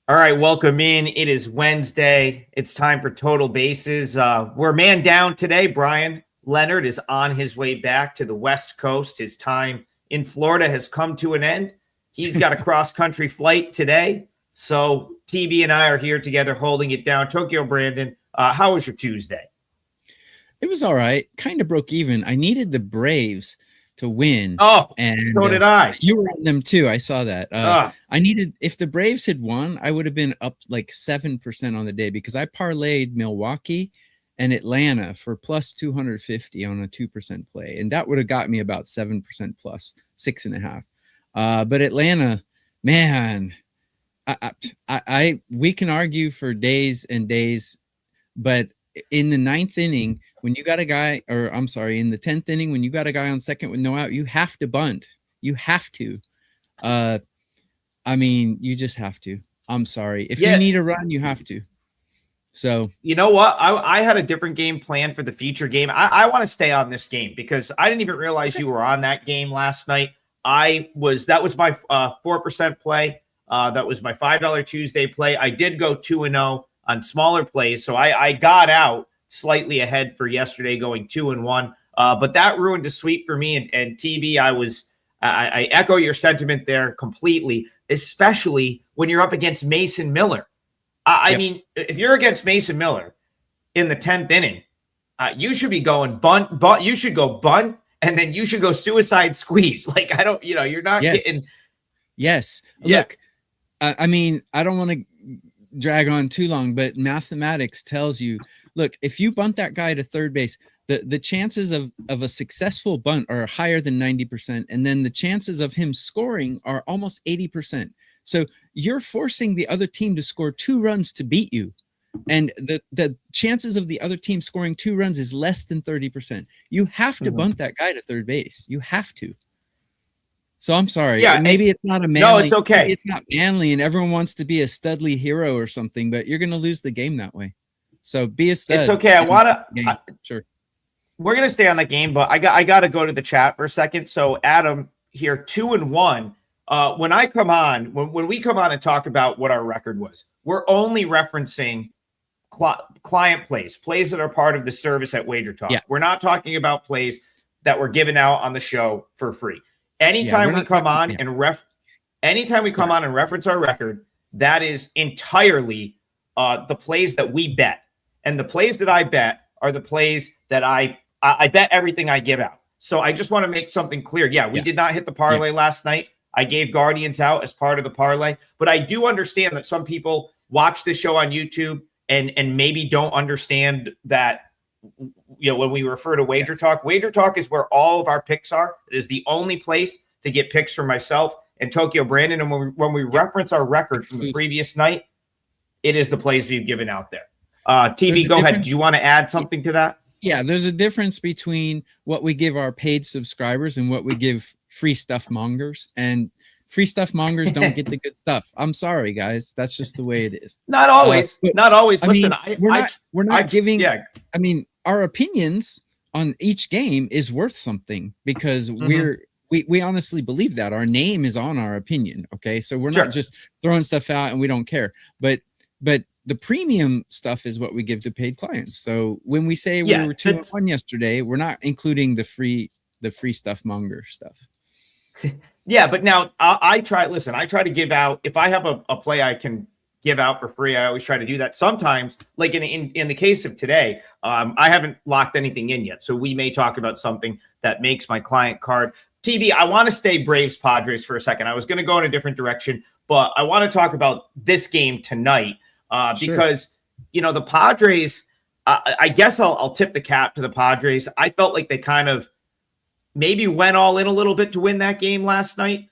All right, welcome in. It is Wednesday. It's time for Total Bases. We're man down today. Bryan Leonard is on his way back to the West Coast. His time in Florida has come to an end. He's got a cross-country flight today. So TB and I are here together holding it down. Tokyo Brandon, how was your Tuesday? It was all right. Kind of broke even. I needed the Braves to win. Oh, and so did I. You were on them too. I saw that. I needed, if the Braves had won, I would have been up like 7% on the day because I parlayed Milwaukee and Atlanta for plus 250 on a 2% play. And that would have got me about 7% plus 6.5. But Atlanta, man, we can argue for days and days, but in the ninth inning, when you got a guy, or I'm sorry, in the 10th inning, when you got a guy on second with no out, you have to bunt. You have to. I mean, you just have to. I'm sorry. If you need a run, you have to. So, you know what? I had a different game plan for the future game. I want to stay on this game because I didn't even realize you were on that game last night. That was my 4% play. That was my $5 Tuesday play. I did go 2-0 on smaller plays. So I got out slightly ahead for yesterday going 2-1. But that ruined a sweep for me. And TB, I echo your sentiment there completely, especially when you're up against Mason Miller. I mean, if you're against Mason Miller in the 10th inning, you should be going bunt, you should go bunt, and then you should go suicide squeeze. Like, you're not getting. Yes. Yeah. Look, I mean, I don't want to drag on too long, but mathematics tells you, look, if you bunt that guy to third base, the chances of a successful bunt are higher than 90%. And then the chances of him scoring are almost 80%. So you're forcing the other team to score 2 runs to beat you. And the chances of the other team scoring 2 runs is less than 30%. You have to bunt that guy to third base. You have to. So I'm sorry. Yeah, maybe it's not a manly. No, it's okay. It's not manly, and everyone wants to be a studly hero or something, but you're going to lose the game that way. So be a stud. It's okay. Sure. We're going to stay on the game, but I got to go to the chat for a second. So Adam here, 2-1. When I come on, when we come on and talk about what our record was, we're only referencing client plays that are part of the service at WagerTalk. Yeah. We're not talking about plays that were given out on the show for free. Anytime we come on and reference our record, that is entirely the plays that we bet. And the plays that I bet are the plays that I bet everything I give out. So I just want to make something clear. Yeah, we did not hit the parlay last night. I gave Guardians out as part of the parlay. But I do understand that some people watch this show on YouTube and maybe don't understand that, when we refer to WagerTalk is where all of our picks are. It is the only place to get picks from myself and Tokyo Brandon. And when we reference our record from the previous night, it is the plays we've given out there. TV, go ahead. Do you want to add something to that? Yeah, there's a difference between what we give our paid subscribers and what we give free stuff mongers. And free stuff mongers don't get the good stuff. I'm sorry, guys. That's just the way it is. Not always. Not always. Listen, we're not giving. Yeah. I mean, our opinions on each game is worth something because we honestly believe that our name is on our opinion. Okay, so we're not just throwing stuff out and we don't care. But the premium stuff is what we give to paid clients. So when we say we were 2-1 yesterday, we're not including the free stuff monger stuff. Yeah, but now I try to give out, if I have a play I can give out for free, I always try to do that. Sometimes, like in the case of today, I haven't locked anything in yet. So we may talk about something that makes my client card. TV, I want to stay Braves Padres for a second. I was going to go in a different direction, but I want to talk about this game tonight because, the Padres, I guess I'll tip the cap to the Padres. I felt like they kind of maybe went all in a little bit to win that game last night.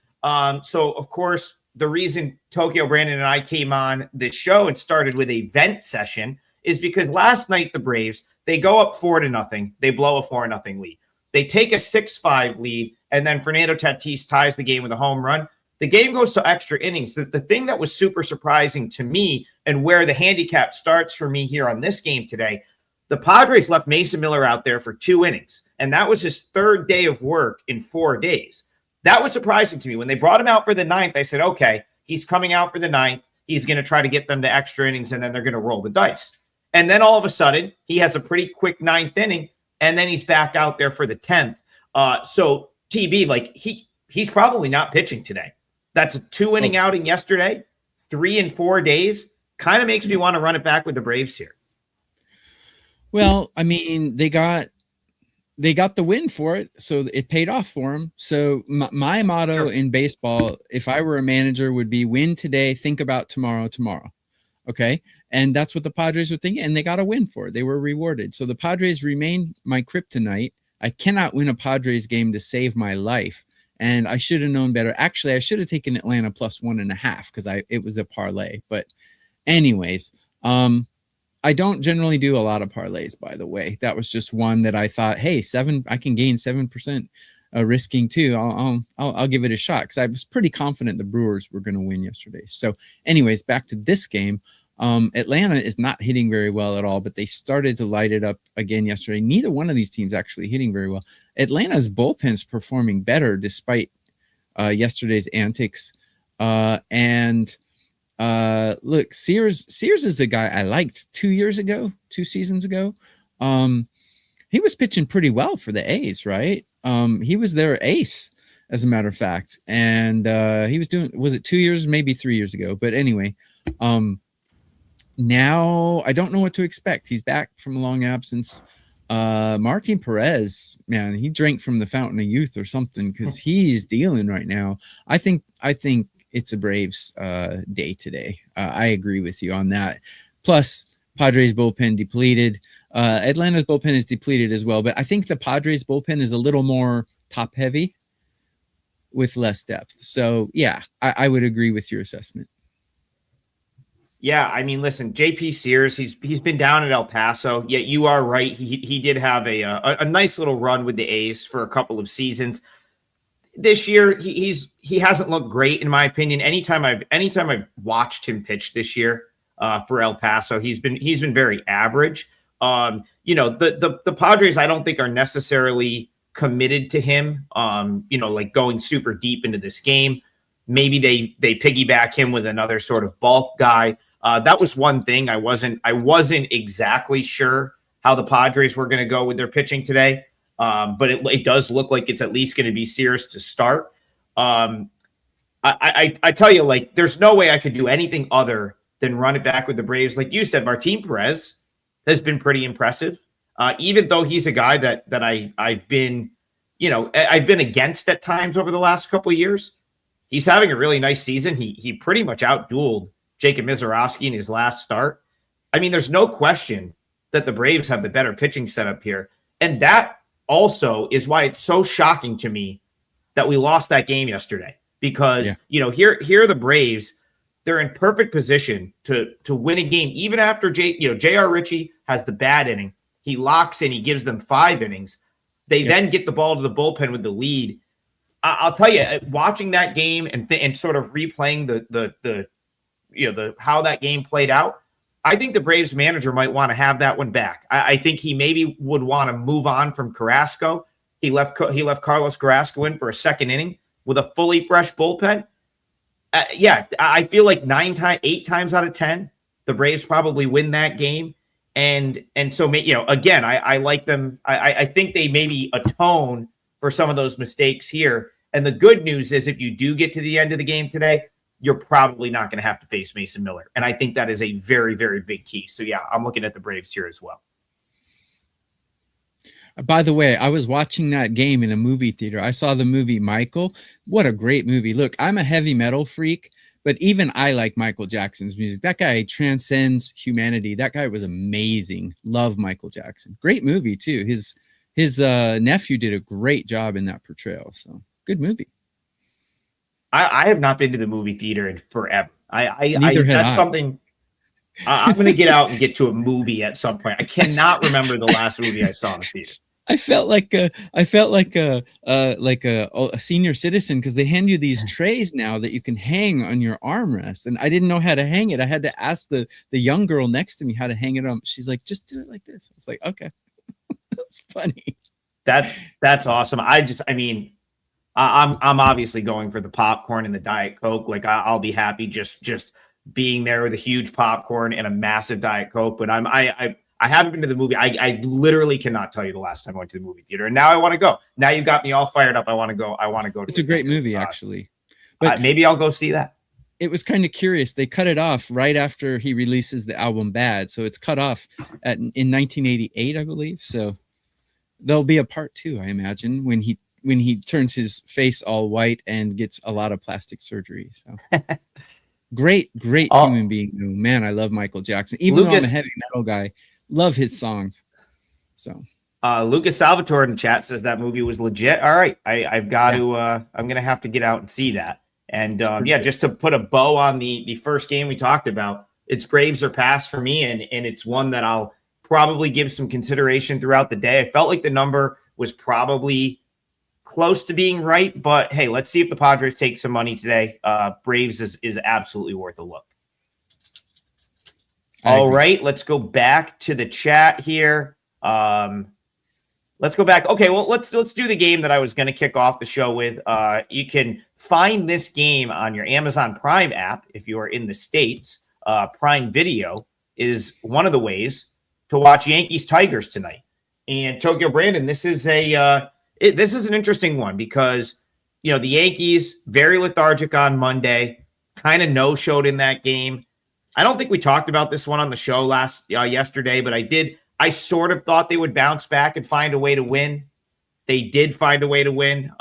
So, of course, the reason Tokyo Brandon and I came on this show and started with a vent session is because last night the Braves, they go up 4-0. They blow a 4-0 lead. They take a 6-5 lead, and then Fernando Tatis ties the game with a home run. The game goes to extra innings. The thing that was super surprising to me and where the handicap starts for me here on this game today, the Padres left Mason Miller out there for 2 innings, and that was his 3rd day of work in 4 days. That was surprising to me. When they brought him out for the 9th, I said, okay, he's coming out for the 9th. he's going to try to get them to extra innings, and then they're going to roll the dice. And then all of a sudden, he has a pretty quick 9th inning, and then he's back out there for the 10th. So TB, like he's probably not pitching today. That's a 2-inning outing yesterday, 3 in 4 days. Kind of makes me want to run it back with the Braves here. Well, I mean, they got the win for it, so it paid off for them. So my motto in baseball, if I were a manager, would be win today, think about tomorrow. Okay. And that's what the Padres were thinking, and they got a win for it. They were rewarded. So the Padres remain my kryptonite. I cannot win a Padres game to save my life. And I should have known better. Actually, I should have taken Atlanta plus 1.5 because it was a parlay. But anyways, I don't generally do a lot of parlays, by the way. That was just one that I thought, hey, I can gain 7%. Risking too. I'll give it a shot because I was pretty confident the Brewers were going to win yesterday. So, anyways, back to this game. Atlanta is not hitting very well at all, but they started to light it up again yesterday. Neither one of these teams actually hitting very well. Atlanta's bullpen's performing better despite yesterday's antics. Look, Sears is a guy I liked 2 seasons ago. He was pitching pretty well for the A's, right? He was their ace, as a matter of fact. And he was was it 2 years, maybe 3 years ago? But anyway, now I don't know what to expect. He's back from a long absence. Martin Perez, man, he drank from the fountain of youth or something because he's dealing right now. I think it's a Braves day today. I agree with you on that. Plus, Padres bullpen depleted. Atlanta's bullpen is depleted as well, but I think the Padres bullpen is a little more top heavy with less depth. So yeah, I would agree with your assessment. Yeah, I mean, listen, JP Sears, he's been down at El Paso. Yet you are right. He did have a nice little run with the A's for a couple of seasons. This year, he hasn't looked great in my opinion. Anytime I've watched him pitch this year for El Paso, he's been very average. The Padres I don't think are necessarily committed to him. Like going super deep into this game. Maybe they piggyback him with another sort of bulk guy. That was one thing I wasn't exactly sure how the Padres were going to go with their pitching today. But it does look like it's at least going to be Sears to start. I tell you, like, there's no way I could do anything other than run it back with the Braves. Like you said, Martin Perez has been pretty impressive. Even though he's a guy that I've been against at times over the last couple of years. He's having a really nice season. He pretty much outdueled Jacob Mizorowski in his last start. I mean, there's no question that the Braves have the better pitching setup here. And that also is why it's so shocking to me that we lost that game yesterday. Because, here are the Braves. They're in perfect position to win a game, even after J.R. Ritchie has the bad inning. He locks in, he gives them 5 innings. They then get the ball to the bullpen with the lead. I'll tell you, watching that game and sort of replaying the how that game played out, I think the Braves manager might want to have that one back. I think he maybe would want to move on from Carrasco. He left Carlos Carrasco in for a second inning with a fully fresh bullpen. I feel like 8 times out of 10, the Braves probably win that game. And so, again, I like them. I think they maybe atone for some of those mistakes here. And the good news is if you do get to the end of the game today, you're probably not going to have to face Mason Miller. And I think that is a very, very big key. So, yeah, I'm looking at the Braves here as well. By the way, I was watching that game in a movie theater. I saw the movie Michael. What a great movie. Look, I'm a heavy metal freak, but even I like Michael Jackson's music. That guy transcends humanity. That guy was amazing. Love Michael Jackson. Great movie, too. His nephew did a great job in that portrayal. So, good movie. I have not been to the movie theater in forever. That's something I'm going to get out and get to a movie at some point. I cannot remember the last movie I saw in the theater. I felt like a senior citizen because they hand you these trays now that you can hang on your armrest, and I didn't know how to hang it. I had to ask the young girl next to me how to hang it on. She's like, "Just do it like this." I was like, "Okay." That's funny. That's awesome. I'm obviously going for the popcorn and the Diet Coke. Like I'll be happy just being there with a huge popcorn and a massive Diet Coke. But I haven't been to the movie. I literally cannot tell you the last time I went to the movie theater, and now I want to go. Now you got me all fired up. I want to go. It's a great movie, actually. But maybe I'll go see that. It was kind of curious. They cut it off right after he releases the album Bad. So it's cut off in 1988, I believe. So there'll be a part 2, I imagine, when he turns his face all white and gets a lot of plastic surgery. So great human being. Man, I love Michael Jackson. Even though I'm a heavy metal guy, love his songs. So Lucas Salvatore in the chat says that movie was legit. All right. I've got to, I'm going to have to get out and see that. And just to put a bow on the first game we talked about, it's Braves or pass for me. And it's one that I'll probably give some consideration throughout the day. I felt like the number was probably close to being right, but hey, let's see if the Padres take some money today. Braves is absolutely worth a look. All right. Let's go back to the chat here. Let's go back. Okay, well, let's do the game that I was going to kick off the show with. You can find this game on your Amazon Prime app if you are in the States. Prime Video is one of the ways to watch Yankees Tigers tonight. And Tokyo Brandon, this is an interesting one because the Yankees very lethargic on Monday, kind of no-showed in that game. I don't think we talked about this one on the show yesterday, but I sort of thought they would bounce back and find a way to win. They did find a way to win.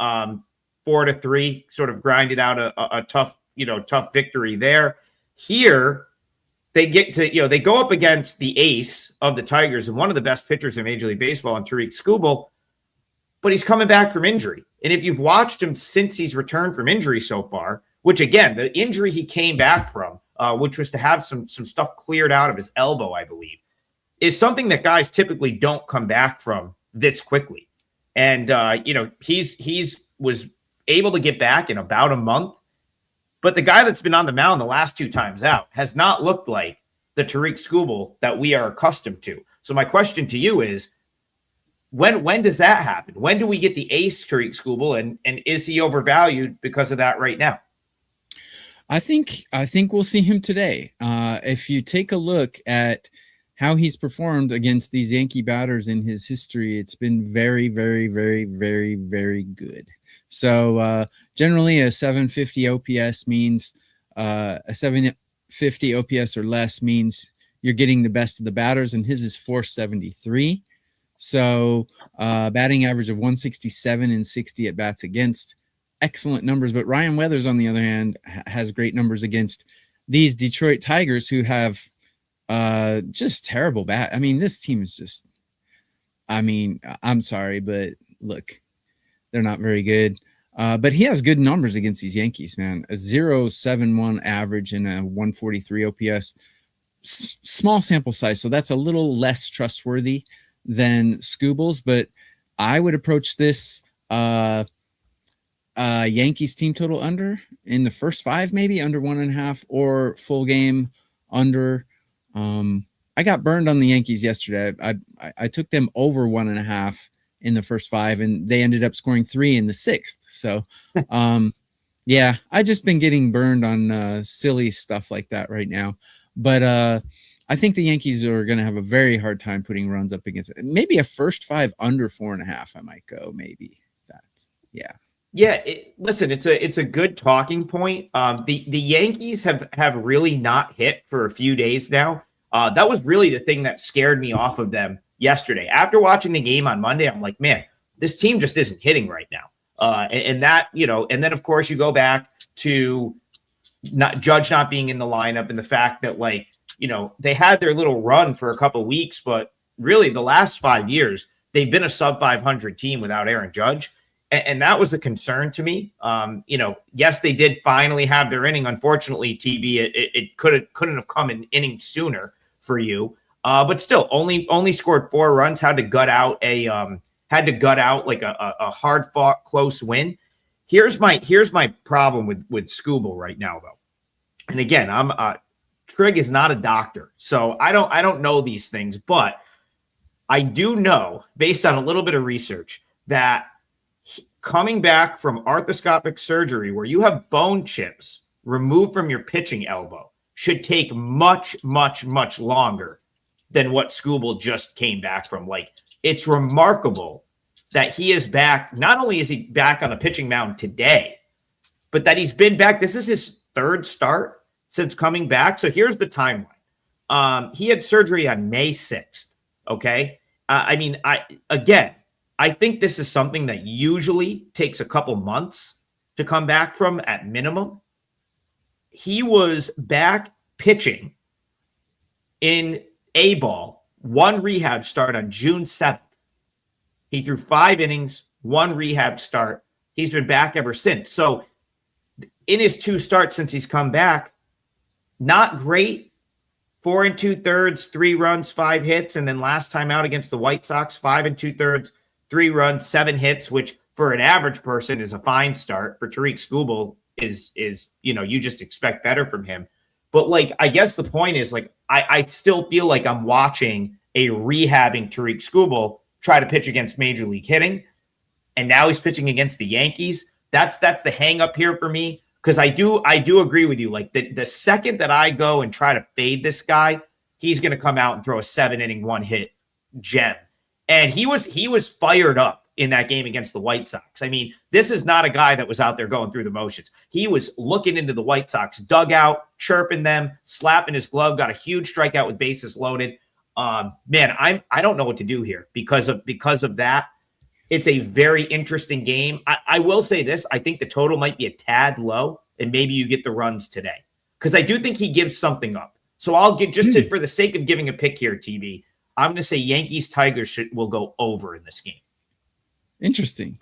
4-3, sort of grinded out a tough victory there. Here, they they go up against the ace of the Tigers and one of the best pitchers in Major League Baseball, in Tarik Skubal, but he's coming back from injury. And if you've watched him since he's returned from injury so far, which again, the injury he came back from, which was to have some stuff cleared out of his elbow, I believe, is something that guys typically don't come back from this quickly. And, he's was able to get back in about a month, but the guy that's been on the mound the last 2 times out has not looked like the Tarik Skubal that we are accustomed to. So my question to you is, when does that happen? When do we get the ace Tarik Skubal, and is he overvalued because of that right now? I think we'll see him today. If you take a look at how he's performed against these Yankee batters in his history, it's been very, very, very, very, very good. So generally a 750 OPS means a 750 OPS or less means you're getting the best of the batters, and his is 473. So batting average of 167 and 60 at bats against. Excellent numbers. But Ryan Weathers, on the other hand, has great numbers against these Detroit Tigers, who have just terrible bat. I mean, this team is just, I'm sorry, but look, they're not very good. But he has good numbers against these Yankees, man. A 0.71 average and a 143 OPS. Small sample size, so that's a little less trustworthy than Skubal's, but I would approach this Yankees team total under in the first 5, maybe under 1.5, or full game under. I got burned on the Yankees yesterday. I took them over 1.5 in the first 5, and they ended up scoring 3 in the 6th. So, yeah, I just been getting burned on silly stuff like that right now. But I think the Yankees are going to have a very hard time putting runs up against it. Maybe a first 5 under 4.5. I might go. Maybe that's Yeah, listen, it's a good talking point. The Yankees have really not hit for a few days now. That was really the thing that scared me off of them yesterday. After watching the game on Monday, I'm like, man, this team just isn't hitting right now. And that, and then of course you go back to Judge not being in the lineup, and the fact that, like, they had their little run for a couple of weeks, but really the last 5 years they've been a sub 500 team without Aaron Judge. And that was a concern to me. Yes, they did finally have their inning. Unfortunately, TB, it couldn't have come an inning sooner for you. But still, only scored 4 runs. Had to gut out like a hard fought close win. Here's my problem with Skubal right now, though. And again, Trig is not a doctor, so I don't know these things, but I do know, based on a little bit of research, that coming back from arthroscopic surgery where you have bone chips removed from your pitching elbow, should take much, much, much longer than what Skubal just came back from. Like, it's remarkable that he is back. Not only is he back on the pitching mound today, but that he's been back. This is his third start since coming back. So here's the timeline. He had surgery on May 6th. Okay. I think this is something that usually takes a couple months to come back from at minimum. He was back pitching in A ball, one rehab start on June 7th. He threw 5 innings, 1 rehab start. He's been back ever since. So in his 2 starts since he's come back, not great. 4 2/3, 3 runs, 5 hits. And then last time out against the White Sox, 5 2/3, 3 runs, 7 hits, which for an average person is a fine start. For Tariq Skubal is you just expect better from him. But like, I guess the point is, like, I still feel like I'm watching a rehabbing Tariq Skubal try to pitch against Major League hitting. And now he's pitching against the Yankees. That's the hang up here for me. Because I do agree with you. Like, the second that I go and try to fade this guy, he's going to come out and throw a 7-inning 1-hit gem. And he was fired up in that game against the White Sox. I mean, this is not a guy that was out there going through the motions. He was looking into the White Sox dugout, chirping them, slapping his glove, got a huge strikeout with bases loaded. Man, I don't know what to do here because of that. It's a very interesting game. I will say this. I think the total might be a tad low, and maybe you get the runs today because I do think he gives something up. So I'll get for the sake of giving a pick here, TV, I'm going to say Yankees Tigers will go over in this game. Interesting.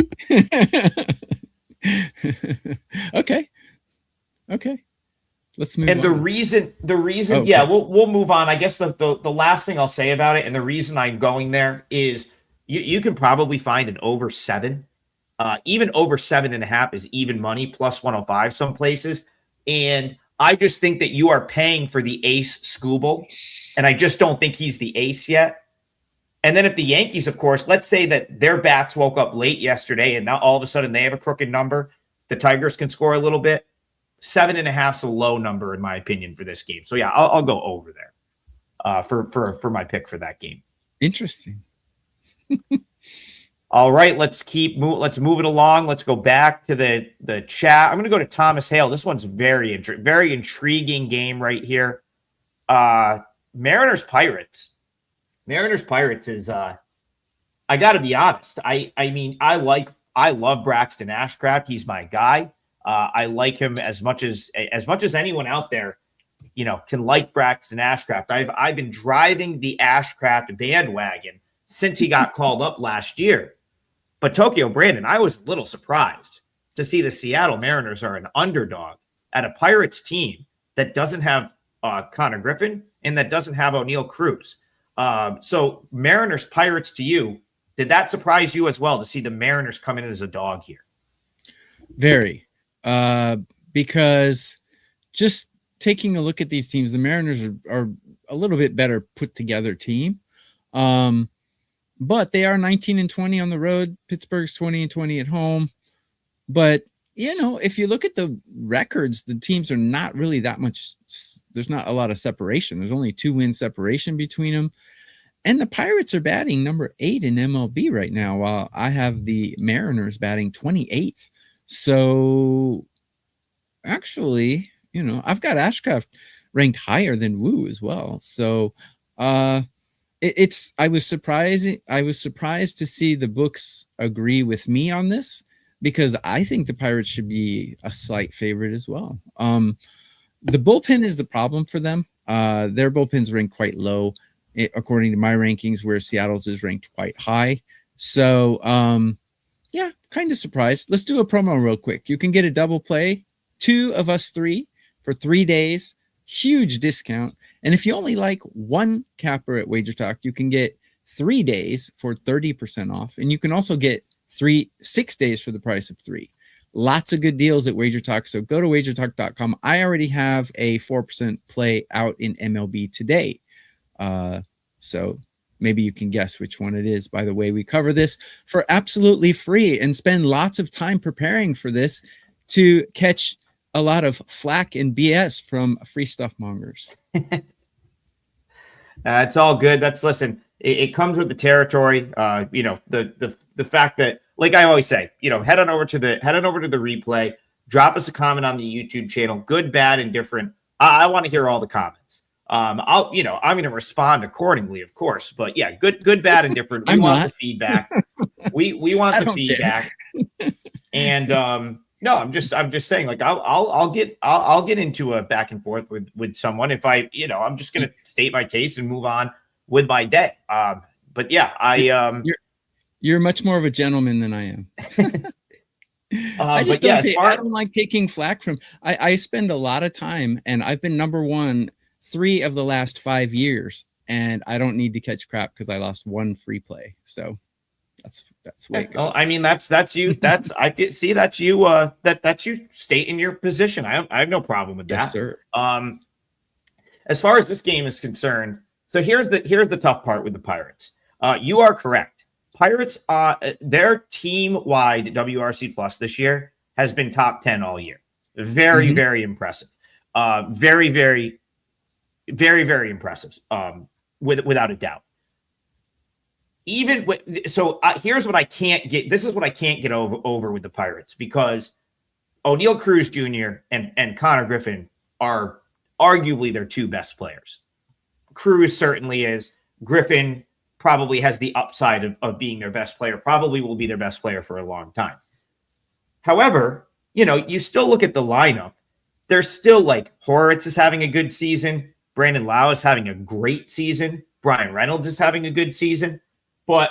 Okay. Let's move on. And the reason, we'll move on. I guess the last thing I'll say about it, and the reason I'm going there is you can probably find an over 7. Even over 7.5 is even money, plus 105 some places. And I just think that you are paying for the ace Skubal, and I just don't think he's the ace yet. And then if the Yankees, of course, let's say that their bats woke up late yesterday and now all of a sudden they have a crooked number, the Tigers can score a little bit. 7.5 is a low number in my opinion for this game. So yeah, I'll go over there for my pick for that game. Interesting. All right, let's move it along. Let's go back to the chat. I'm going to go to Thomas Hale. This one's very intriguing game right here. Mariners Pirates is I got to be honest. I mean, I love Braxton Ashcraft. He's my guy. I like him as much as anyone out there, can like Braxton Ashcraft. I've been driving the Ashcraft bandwagon since he got called up last year. But Tokyo Brandon, I was a little surprised to see the Seattle Mariners are an underdog at a Pirates team that doesn't have Connor Griffin and that doesn't have O'Neal Cruz. So Mariners Pirates to you, did that surprise you as well to see the Mariners come in as a dog here? Very. Because just taking a look at these teams, the Mariners are a little bit better put together team. But they are 19-20 on the road. Pittsburgh's 20-20 at home. But, if you look at the records, the teams are not really that much. There's not a lot of separation. There's only 2-win separation between them. And the Pirates are batting number 8 in MLB right now, while I have the Mariners batting 28th. So actually, I've got Ashcraft ranked higher than Wu as well. So, I was surprised to see the books agree with me on this because I think the Pirates should be a slight favorite as well. The bullpen is the problem for them. Their bullpen's ranked quite low, according to my rankings, where Seattle's is ranked quite high. So, kind of surprised. Let's do a promo real quick. You can get a double play, 2 of us 3 for 3 days. Huge discount. And if you only like one capper at WagerTalk, you can get 3 days for 30% off. And you can also get 6 days for the price of 3. Lots of good deals at WagerTalk. So go to wagertalk.com. I already have a 4% play out in MLB today. So maybe you can guess which one it is by the way we cover this for absolutely free and spend lots of time preparing for this to catch a lot of flack and BS from free stuff mongers. It's all good. Listen, it comes with the territory. The fact that, like I always say, head on over to the replay, drop us a comment on the YouTube channel, good, bad, and different. I want to hear all the comments. I'm going to respond accordingly, of course, but yeah, good, bad, and different. We want the feedback. We want the feedback. And, no, I'm just saying, like, I'll get into a back and forth with someone if I'm just going to state my case and move on with my day. But yeah, you're much more of a gentleman than I am. I don't like taking flack from. I spend a lot of time, and I've been number one 3 of the last 5 years, and I don't need to catch crap because I lost 1 free play. So that's way it goes. Well, I mean, that's you. That's you. That's you stating your position. I have no problem with that. Yes, sir. As far as this game is concerned, so here's the tough part with the Pirates. You are correct. Pirates, their team-wide WRC plus this year has been top 10 all year. Very, very impressive. Very, very, very, very impressive. Without a doubt. Here's what I can't get. This is what I can't get over with the Pirates, because O'Neal Cruz Jr. and Connor Griffin are arguably their 2 best players. Cruz certainly is. Griffin probably has the upside of being their best player, probably will be their best player for a long time. However, you still look at the lineup. There's still, like, Horwitz is having a good season. Brandon Lau is having a great season. Bryan Reynolds is having a good season. But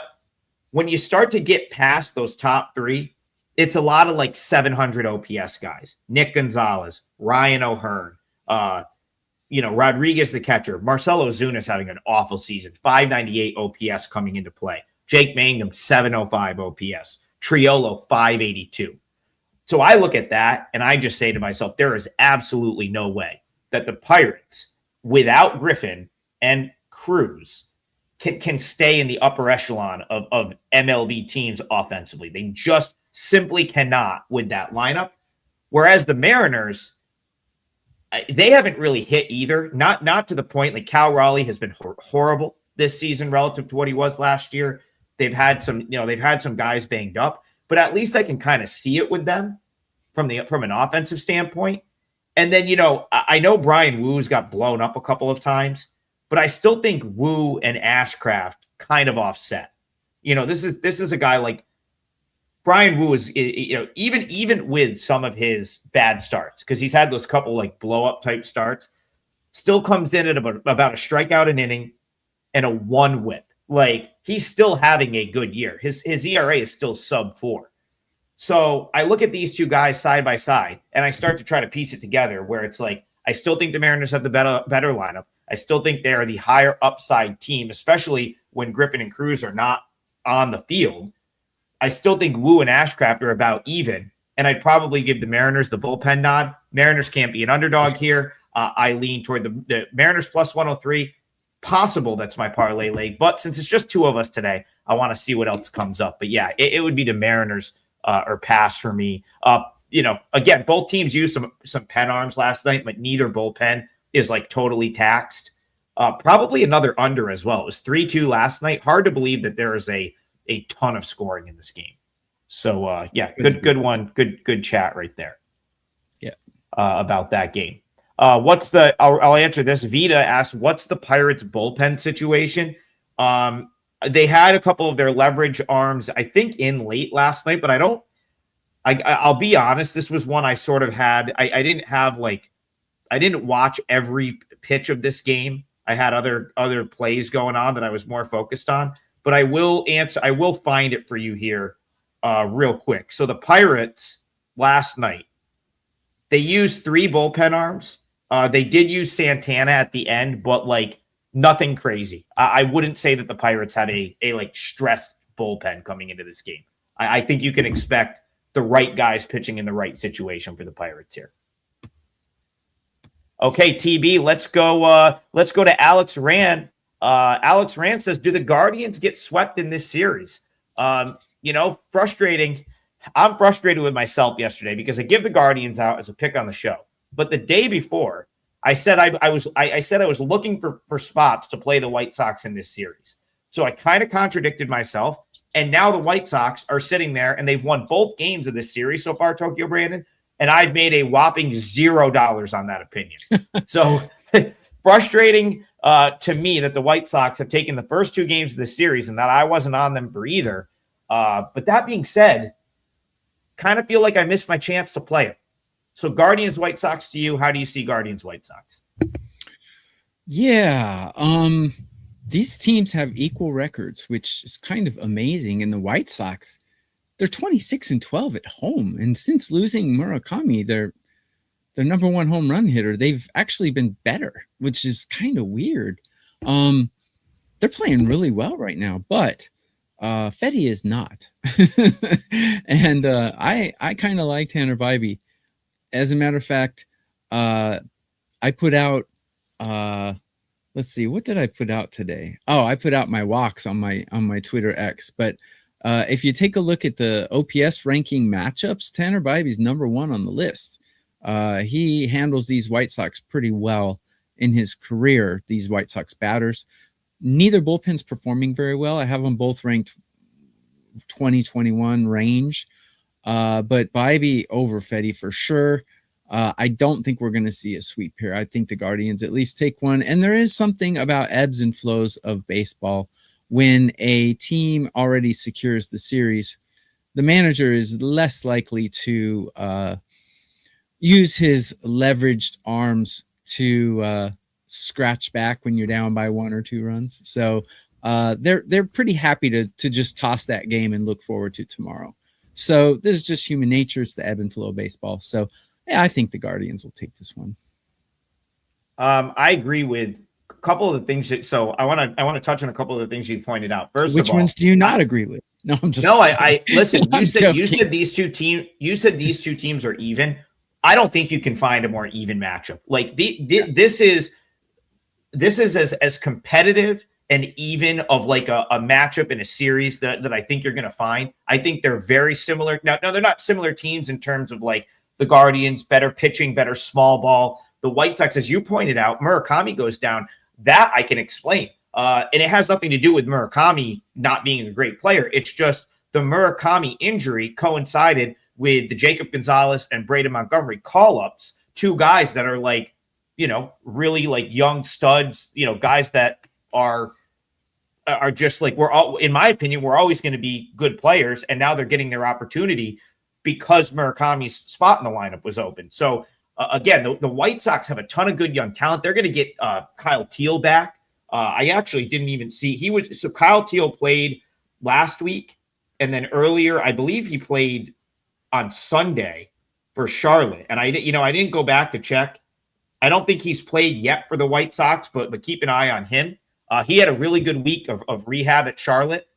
when you start to get past those top 3, it's a lot of like 700 OPS guys. Nick Gonzalez, Ryan O'Hearn, Rodriguez the catcher, Marcell Ozuna's having an awful season, 598 OPS coming into play. Jake Mangum, 705 OPS. Triolo, 582. So I look at that and I just say to myself, there is absolutely no way that the Pirates, without Griffin and Cruz, can stay in the upper echelon of MLB teams offensively. They just simply cannot with that lineup. Whereas the Mariners, they haven't really hit either. Not to the point, like, Cal Raleigh has been horrible this season relative to what he was last year. They've had some guys banged up, but at least I can kind of see it with them from an offensive standpoint. And then, I know Brian Woo's got blown up a couple of times, but I still think Woo and Ashcraft kind of offset. This is a guy like Brian Woo is, even with some of his bad starts, because he's had those couple like blow up type starts, still comes in at about a strikeout an inning and a 1 whip. Like, he's still having a good year. His ERA is still sub 4. So I look at these 2 guys side by side and I start to try to piece it together, where it's like, I still think the Mariners have the better lineup. I still think they are the higher upside team, especially when Griffin and Cruz are not on the field. I still think Woo and Ashcraft are about even, and I'd probably give the Mariners the bullpen nod. Mariners can't be an underdog here. I lean toward the Mariners plus 103. Possible that's my parlay leg, but since it's just 2 of us today, I want to see what else comes up. But yeah, it would be the Mariners or pass for me. Again, both teams used some pen arms last night, but neither bullpen is like totally taxed. Probably another under as well. It was 3-2 last night. Hard to believe that there is a ton of scoring in this game. So good one. Good chat right there. Yeah. About that game. I'll answer this. Vita asked, what's the Pirates bullpen situation? They had a couple of their leverage arms, I think, in late last night, but I'll be honest. This was one I sort of had. I didn't watch every pitch of this game. I had other plays going on that I was more focused on, but I will find it for you here real quick. So the Pirates last night, they used 3 bullpen arms. They did use Santana at the end, but like nothing crazy. I wouldn't say that the Pirates had a like stressed bullpen coming into this game. I think you can expect the right guys pitching in the right situation for the Pirates here. Okay, TB, let's go to Alex Rand. Alex Rand says, do the Guardians get swept in this series? Frustrating I'm frustrated with myself yesterday because I give the Guardians out as a pick on the show, but the day before I said I was looking for spots to play the White Sox in this series. So I kind of contradicted myself, and now the White Sox are sitting there and they've won both games of this series so far, Tokyo Brandon, and I've made a whopping $0 on that opinion. So frustrating to me that the White Sox have taken the first two games of the series and that I wasn't on them for either. But that being said, kind of feel like I missed my chance to play it. So Guardians, White Sox to you. How do you see Guardians, White Sox? Yeah. These teams have equal records, which is kind of amazing. And the White Sox, they're 26-12 at home. And since losing Murakami, their number one home run hitter, they've actually been better, which is kind of weird. They're playing really well right now, but Fetty is not. And I kind of like Tanner Bybee. As a matter of fact, I put out, let's see, what did I put out today? Oh, I put out my walks on my Twitter X. But if you take a look at the OPS ranking matchups, Tanner Bybee's number one on the list. He handles these White Sox pretty well in his career, these White Sox batters. Neither bullpen's performing very well. I have them both ranked 20-21 range. But Bybee over Fetty for sure. I don't think we're going to see a sweep here. I think the Guardians at least take one. And there is something about ebbs and flows of baseball. When a team already secures the series, the manager is less likely to use his leveraged arms to scratch back when you're down by 1 or 2 runs. So they're pretty happy to just toss that game and look forward to tomorrow. So this is just human nature. It's the ebb and flow of baseball. So yeah, I think the Guardians will take this one. I agree with a couple of the things so I want to touch on a couple of the things you pointed out. First, which of all, ones do you not agree with? No, I'm just I listen. You said these two teams are even. I don't think you can find a more even matchup. Like this is as competitive and even of like a matchup in a series that I think you're going to find. I think they're very similar. Now, they're not similar teams in terms of like the Guardians, better pitching, better small ball. The White Sox, as you pointed out, Murakami goes down. That I can explain. And it has nothing to do with Murakami not being a great player. It's just the Murakami injury coincided with the Jacob Gonzalez and Braden Montgomery call-ups, two guys that are like, really like young studs, guys that are just like, in my opinion, we're always going to be good players. And now they're getting their opportunity because Murakami's spot in the lineup was open. So again, the White Sox have a ton of good young talent. They're going to get Kyle Teal back. I actually didn't even see Kyle Teal played last week. And then earlier, I believe he played on Sunday for Charlotte. And I didn't go back to check. I don't think he's played yet for the White Sox, but keep an eye on him. He had a really good week of rehab at Charlotte.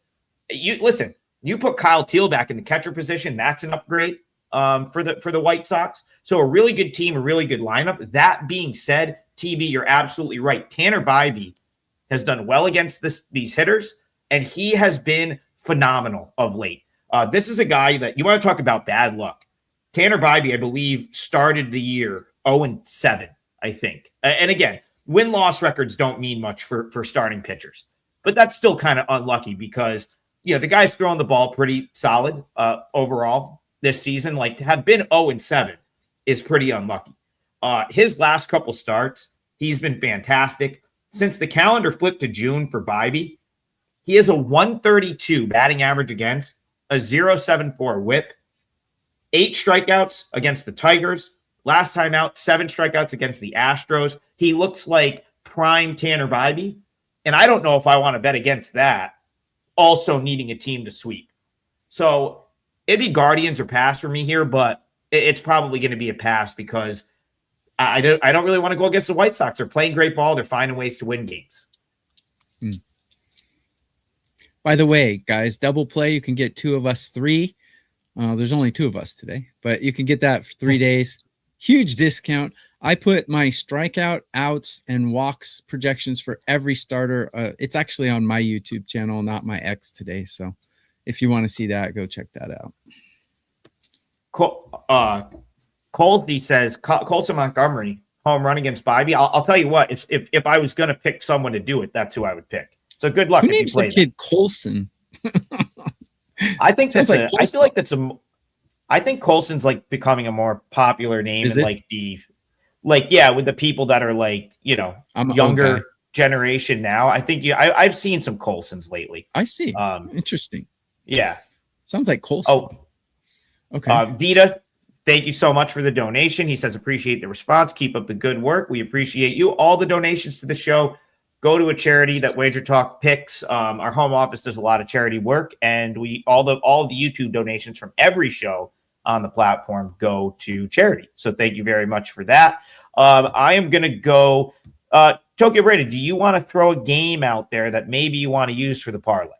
You put Kyle Teal back in the catcher position, that's an upgrade for the White Sox. So a really good team, a really good lineup. That being said, TB, you're absolutely right. Tanner Bybee has done well against these hitters, and he has been phenomenal of late. This is a guy that you want to talk about bad luck. Tanner Bybee, I believe, started the year 0-7, I think. And again, win-loss records don't mean much for starting pitchers. But that's still kind of unlucky because, the guy's throwing the ball pretty solid overall this season. Like, to have been 0-7 is pretty unlucky. His last couple starts, he's been fantastic. Since the calendar flipped to June for Bybee, he has a 132 batting average against, a 0.74 whip, 8 strikeouts against the Tigers. Last time out, 7 strikeouts against the Astros. He looks like prime Tanner Bybee, and I don't know if I want to bet against that, also needing a team to sweep. So it'd be Guardians or pass for me here, but it's probably going to be a pass because I don't really want to go against the White Sox. They're playing great ball. They're finding ways to win games. By the way, guys, double play. You can get 2 of us 3. There's only 2 of us today, but you can get that for 3 days. Huge discount. I put my strikeout, outs, and walks projections for every starter. It's actually on my YouTube channel, not my X today. So if you want to see that, go check that out. Colsey says Colson Montgomery home run against Bybee. I'll tell you what, if I was going to pick someone to do it, that's who I would pick. So good luck Who if you names play the kid Colson? I think Sounds like I feel like I think Colson's like becoming a more popular name Is in it? with the people that are like, I'm an old guy. younger generation now. I think I've seen some Colsons lately. I see. Interesting. Yeah. Sounds like Colson. Okay. Vita, thank you so much for the donation. He says, appreciate the response. Keep up the good work. We appreciate you. All the donations to the show go to a charity that WagerTalk picks. Our home office does a lot of charity work, and all the YouTube donations from every show on the platform go to charity. So thank you very much for that. I am going to go. Tokyo Brady, do you want to throw a game out there that maybe you want to use for the parlay?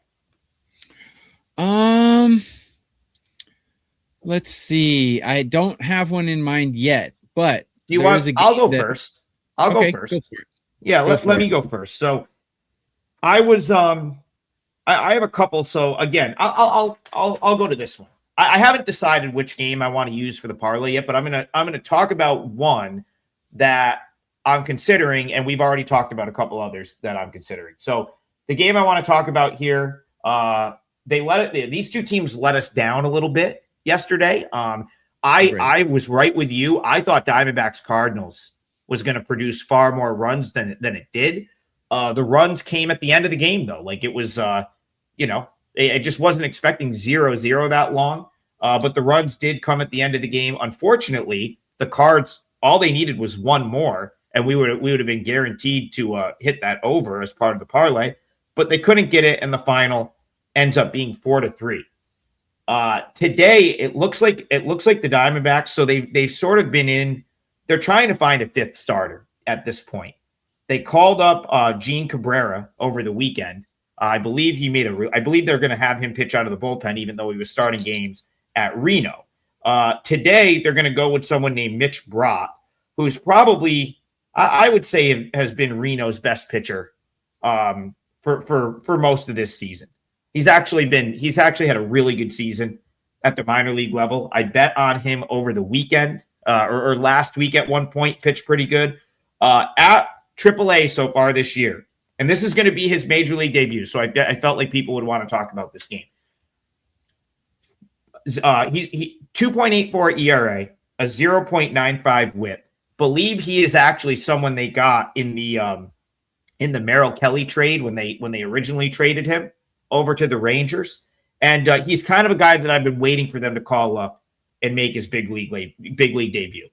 Let's see. I don't have one in mind yet, but do you want? I'll go first. I'll go first. Go for it. Yeah, let me go first. So I was I have a couple. So again, I'll go to this one. I haven't decided which game I want to use for the parlay yet, but I'm gonna talk about one that I'm considering, and we've already talked about a couple others that I'm considering. So the game I want to talk about here, these two teams let us down a little bit yesterday. I was right with you. I thought Diamondbacks Cardinals was going to produce far more runs than it did. The runs came at the end of the game, though. Like it was, I just wasn't expecting 0-0 that long. But the runs did come at the end of the game. Unfortunately, the Cards, all they needed was one more, and we would have been guaranteed to hit that over as part of the parlay. But they couldn't get it, and the final ends up being 4-3. Today, it looks like the Diamondbacks. So they've sort of been in. They're trying to find a fifth starter at this point. They called up Gene Cabrera over the weekend. I believe I believe they're going to have him pitch out of the bullpen, even though he was starting games at Reno. Today, they're going to go with someone named Mitch Brott, who's probably, I would say, has been Reno's best pitcher for most of this season. He's actually had a really good season at the minor league level. I bet on him over the weekend. Or last week at one point, pitched pretty good at AAA so far this year. And this is going to be his major league debut. So I felt like people would want to talk about this game. He 2.84 ERA, a 0.95 whip. Believe he is actually someone they got in the Merrill Kelly trade when they originally traded him over to the Rangers. And he's kind of a guy that I've been waiting for them to call up and make his big league debut.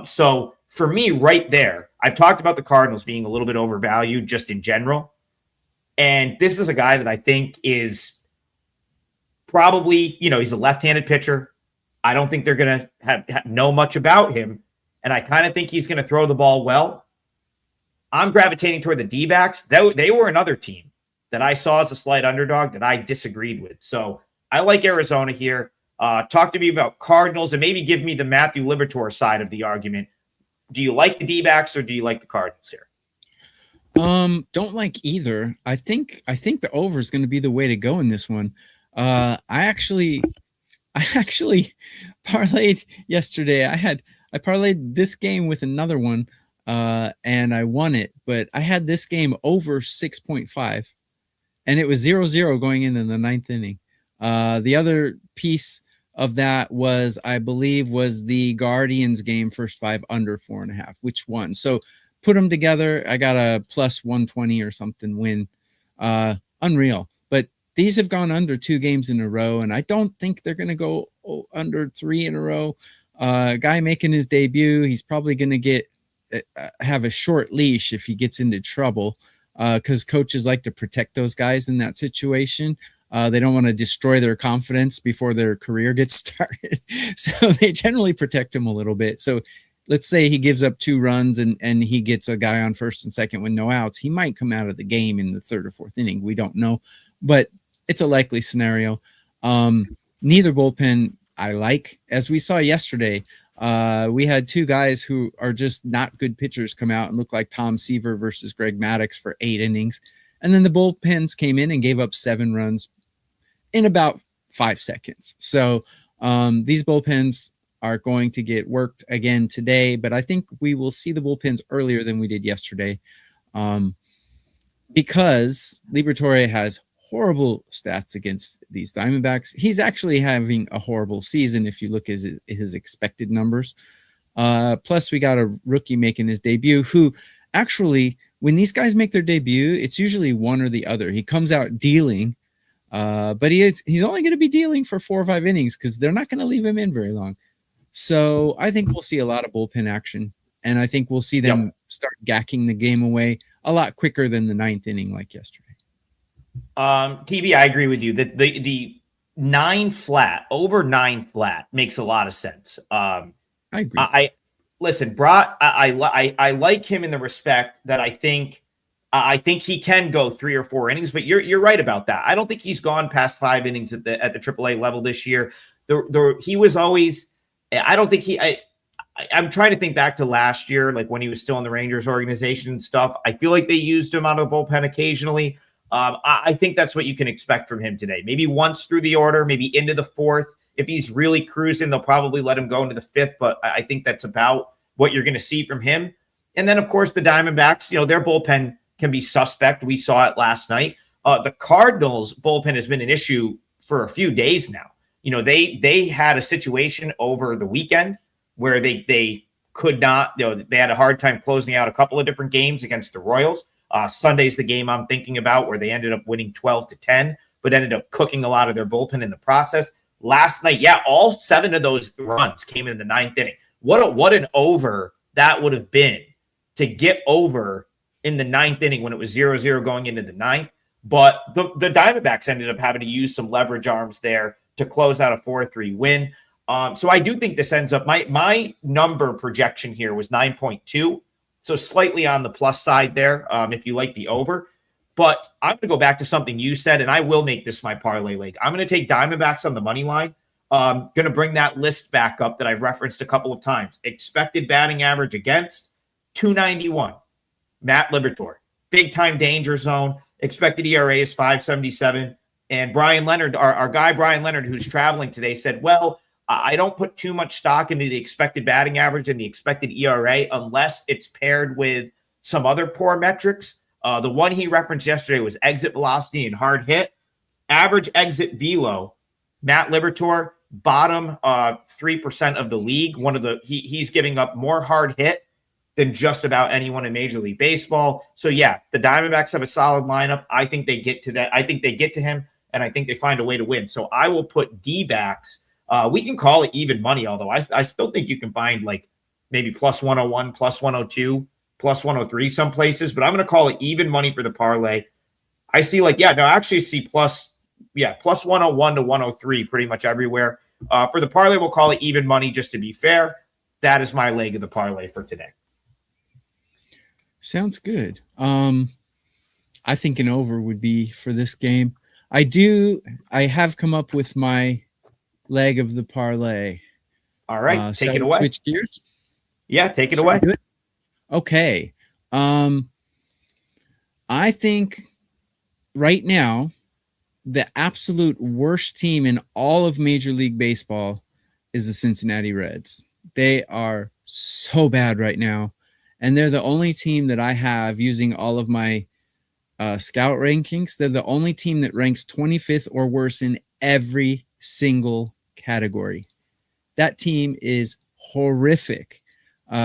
So for me, right there, I've talked about the Cardinals being a little bit overvalued just in general. And this is a guy that I think is probably, he's a left-handed pitcher. I don't think they're going to know much about him. And I kind of think he's going to throw the ball well. I'm gravitating toward the D-backs. They were another team that I saw as a slight underdog that I disagreed with. So I like Arizona here. Talk to me about Cardinals and maybe give me the Matthew Liberatore side of the argument. Do you like the D-backs or do you like the Cardinals here? Don't like either. I think the over is going to be the way to go in this one. I actually parlayed yesterday. I parlayed this game with another one, and I won it. But I had this game over 6.5, and it was 0-0 going into the ninth inning. The other piece of that was, I believe, was the Guardians game, first five under 4.5, which won. So put them together, I got a plus 120 or something win. Unreal. But these have gone under 2 games in a row, and I don't think they're going to go under 3 in a row. Guy making his debut, he's probably going to have a short leash if he gets into trouble, because coaches like to protect those guys in that situation. They don't want to destroy their confidence before their career gets started. So they generally protect him a little bit. So let's say he gives up 2 runs and he gets a guy on first and second with no outs. He might come out of the game in the 3rd or 4th inning. We don't know, but it's a likely scenario. Neither bullpen I like. As we saw yesterday, we had 2 guys who are just not good pitchers come out and look like Tom Seaver versus Greg Maddux for 8 innings. And then the bullpens came in and gave up 7 runs in about 5 seconds. So These bullpens are going to get worked again today, but I think we will see the bullpens earlier than we did yesterday, because Liberatore has horrible stats against these Diamondbacks. He's actually having a horrible season if you look at his expected numbers. Plus, we got a rookie making his debut who actually, when these guys make their debut, it's usually one or the other. He comes out dealing, but he's only going to be dealing for 4 or 5 innings because they're not going to leave him in very long. So I think we'll see a lot of bullpen action, and I think we'll see them start gacking the game away a lot quicker than the 9th inning like yesterday. TB, I agree with you that the 9 flat, over 9 flat makes a lot of sense. I agree. Listen, Brot, I like him in the respect that I think he can go 3 or 4 innings, but you're right about that. I don't think he's gone past 5 innings at the AAA level this year. He was always, I don't think I'm trying to think back to last year, like when he was still in the Rangers organization and stuff. I feel like they used him out of the bullpen occasionally. I think that's what you can expect from him today. Maybe once through the order, maybe into the 4th. If he's really cruising, they'll probably let him go into the 5th, but I think that's about what you're going to see from him. And then, of course, the Diamondbacks, their bullpen can be suspect. We saw it last night. The Cardinals bullpen has been an issue for a few days now. They had a situation over the weekend where they could not, they had a hard time closing out a couple of different games against the Royals. Sunday's the game I'm thinking about where they ended up winning 12-10, but ended up cooking a lot of their bullpen in the process. Last night, all 7 of those runs came in the 9th inning. What an over that would have been to get over in the 9th inning when it was 0-0 going into the 9th. But the Diamondbacks ended up having to use some leverage arms there to close out a 4-3 win. So I do think this ends up, my number projection here was 9.2. So slightly on the plus side there, if you like the over. But I'm going to go back to something you said, and I will make this my parlay leg. I'm going to take Diamondbacks on the money line. Going to bring that list back up that I've referenced a couple of times. Expected batting average against, 291. Matt Liberatore. Big-time danger zone. Expected ERA is 5.77. And Bryan Leonard, our guy Bryan Leonard, who's traveling today, said, well, I don't put too much stock into the expected batting average and the expected ERA unless it's paired with some other poor metrics. The one he referenced yesterday was exit velocity and hard hit. Average exit velo, Matt Liberatore, bottom 3% of the league. He's giving up more hard hit than just about anyone in Major League Baseball. So the Diamondbacks have a solid lineup. I think they get to that. I think they get to him, and I think they find a way to win. So I will put D-backs. We can call it even money, although I still think you can find like maybe plus 101, plus 102, plus 103 some places, but I'm going to call it even money for the parlay. I see actually see plus 101 to 103 pretty much everywhere. For the parlay, we'll call it even money just to be fair. That is my leg of the parlay for today. Sounds good. I think an over would be for this game. I have come up with my leg of the parlay. All right, take it away. Switch gears. Yeah, take it away. Okay. I think right now the absolute worst team in all of Major League Baseball is the Cincinnati Reds. They are so bad right now, and they're the only team that I have using all of my scout rankings. They're the only team that ranks 25th or worse in every single category. That team is horrific.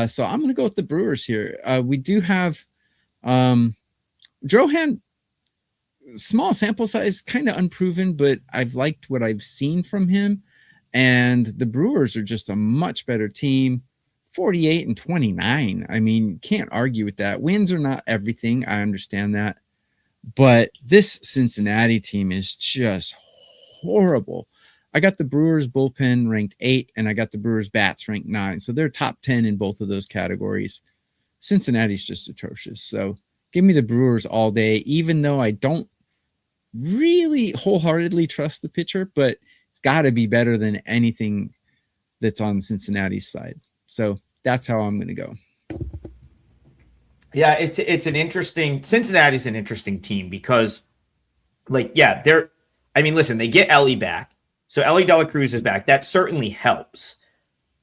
So I'm going to go with the Brewers here. We do have Drohan, small sample size, kind of unproven, but I've liked what I've seen from him. And the Brewers are just a much better team, 48-29. I mean, can't argue with that. Wins are not everything. I understand that. But this Cincinnati team is just horrible. I got the Brewers bullpen ranked 8, and I got the Brewers bats ranked 9. So they're top 10 in both of those categories. Cincinnati's just atrocious. So give me the Brewers all day, even though I don't really wholeheartedly trust the pitcher, but it's got to be better than anything that's on Cincinnati's side. So that's how I'm going to go. Yeah, it's an interesting, Cincinnati's an interesting team because listen, they get Ellie back. So Ellie De La Cruz is back. That certainly helps.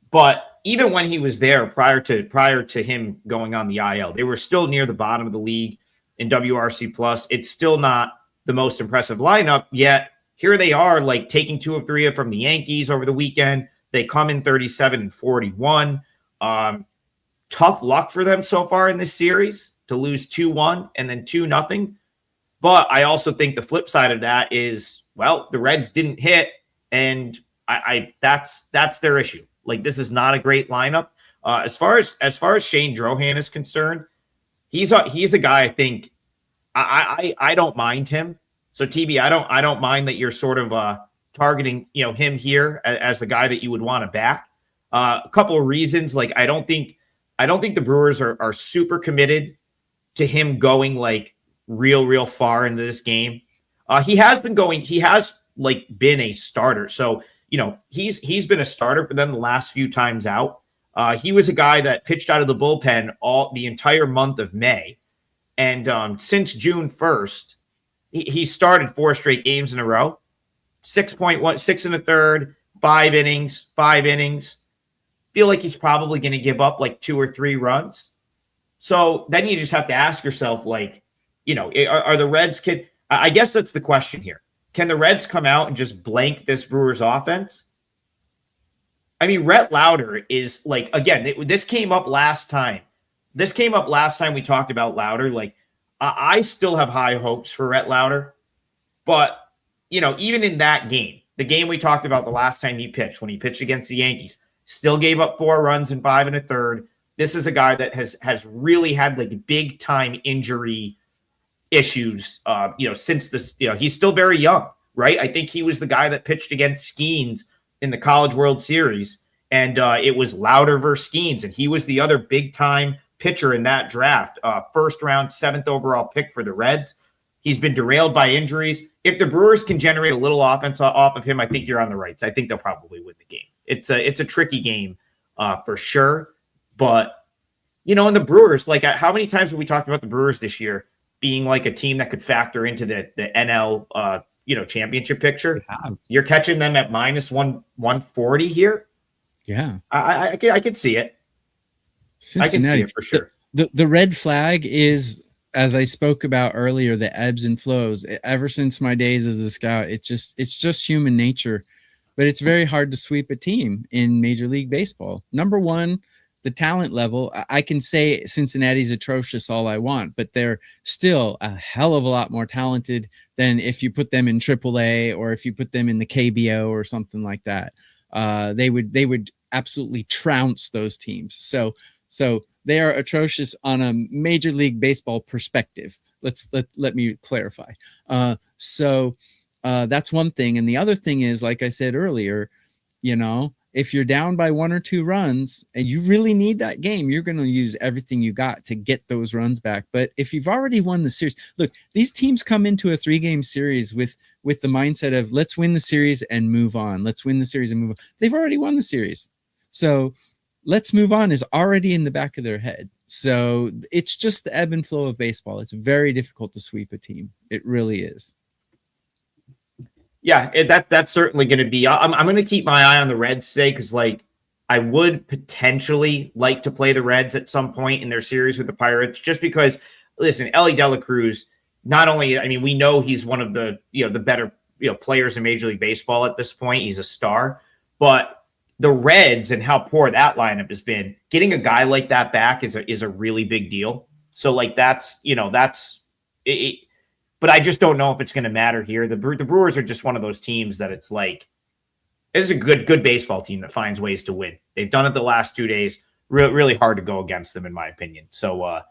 But even when he was there prior to him going on the IL, they were still near the bottom of the league in WRC plus. It's still not the most impressive lineup, yet here they are, like taking 2 of 3 from the Yankees over the weekend. They come in 37 and 41. Tough luck for them so far in this series to lose 2-1 and then 2-0. But I also think the flip side of that is, well, the Reds didn't hit, and that's their issue. Like, this is not a great lineup. As far as Shane Drohan is concerned, he's a guy I think I don't mind him. So TB, I don't mind that you're sort of targeting him here as the guy that you would want to back. A couple of reasons, like I don't think the Brewers are super committed to him going like real far into this game. He has been been a starter. So, he's been a starter for them the last few times out. He was a guy that pitched out of the bullpen the entire month of May. And since June 1st, he started 4 straight games in a row, 6.1, 6 1/3, 5 innings. Feel like he's probably going to give up like 2 or 3 runs. So then you just have to ask yourself, like, are the Reds I guess that's the question here. Can the Reds come out and just blank this Brewers offense? I mean, Rhett Lauder is like, again, this came up last time. We talked about Lauder. Like, I still have high hopes for Rhett Lauder. But, even in that game, the game we talked about the last time he pitched, when he pitched against the Yankees, still gave up 4 runs in 5 1/3. This is a guy that has really had like big time injury issues, since this, he's still very young, right? I think he was the guy that pitched against Skeens in the College World Series, and it was Lauder versus Skeens, and he was the other big time pitcher in that draft, first round, 7th overall pick for the Reds. He's been derailed by injuries. If the Brewers can generate a little offense off of him, I think you're on the right side. I think they'll probably win the game. It's a tricky game for sure, but and the Brewers, like, how many times have we talked about the Brewers this year being like a team that could factor into the NL championship picture? Yeah. You're catching them at -140 here. Yeah, I could see it. Cincinnati, I can see it for sure. The red flag is, as I spoke about earlier, the ebbs and flows. Ever since my days as a scout, it's just human nature. But it's very hard to sweep a team in Major League Baseball. Number one, the talent level. I can say Cincinnati's atrocious all I want, but they're still a hell of a lot more talented than if you put them in AAA or if you put them in the KBO or something like that. They would absolutely trounce those teams. So they are atrocious on a Major League Baseball perspective. Let me clarify. So that's one thing. And the other thing is, like I said earlier, if you're down by 1 or 2 runs and you really need that game, you're going to use everything you got to get those runs back. But if you've already won the series, look, these teams come into a 3-game series with the mindset of let's win the series and move on. Let's win the series and move on. They've already won the series. So let's move on is already in the back of their head. So it's just the ebb and flow of baseball. It's very difficult to sweep a team. It really is. Yeah, that's certainly going to be. I'm going to keep my eye on the Reds today because, like, I would potentially like to play the Reds at some point in their series with the Pirates, just because. Listen, Ellie De La Cruz. Not only, I mean, we know he's one of the the better players in Major League Baseball at this point. He's a star, but the Reds and how poor that lineup has been. Getting a guy like that back is a really big deal. So, like, that's it. But I just don't know if it's going to matter here. The Brewers are just one of those teams that it's like, it's a good baseball team that finds ways to win. They've done it the last 2 days. Really hard to go against them, in my opinion. So,